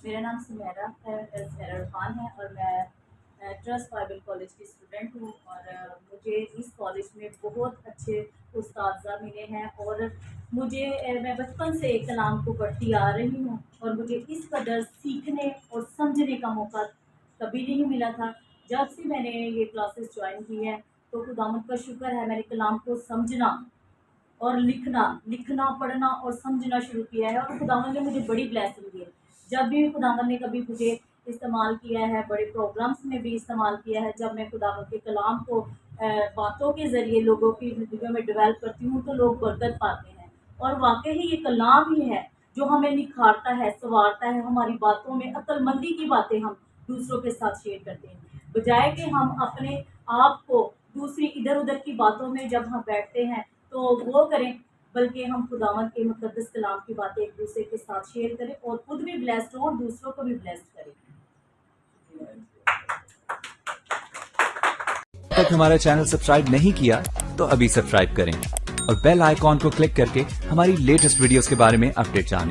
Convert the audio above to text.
मेरा नाम सुमेरा है, सुमेरा इरफान है और मैं ट्रस्ट बाइबल कॉलेज की स्टूडेंट हूँ। और मुझे इस कॉलेज में बहुत अच्छे उस्ताद मिले हैं और मैं बचपन से कलाम को पढ़ती आ रही हूँ और मुझे इस कदर सीखने और समझने का मौका कभी नहीं मिला था। जब से मैंने ये क्लासेस ज्वाइन की है तो खुदावंद का शुक्र है, मैंने कलाम को समझना और लिखना लिखना पढ़ना और समझना शुरू किया है और खुदावंद ने मुझे बड़ी ब्लेसिंग दी है। जब भी खुदावंद ने कभी मुझे इस्तेमाल किया है, बड़े प्रोग्राम्स में भी इस्तेमाल किया है, जब मैं खुदावंद के कलाम को बातों के ज़रिए लोगों की ज़िंदगियों में डेवलप करती हूँ तो लोग बरकत पाते हैं। और वाकई ही ये कलाम ही है जो हमें निखारता है, संवारता है। हमारी बातों में अक्लमंदी की बातें हम दूसरों के साथ शेयर करते हैं, बजाय कि हम अपने आप को दूसरी इधर उधर की बातों में जब हम बैठते हैं तो वो करें, बल्कि हम खुदावंद के मुकद्दस कलाम की बातें एक दूसरे के साथ शेयर करें और खुद भी ब्लेस्ड हों और दूसरों को भी ब्लेस्ड करें। तक हमारा चैनल सब्सक्राइब नहीं किया तो अभी सब्सक्राइब करें और बेल आइकॉन को क्लिक करके हमारी लेटेस्ट वीडियोस के बारे में अपडेट जानें।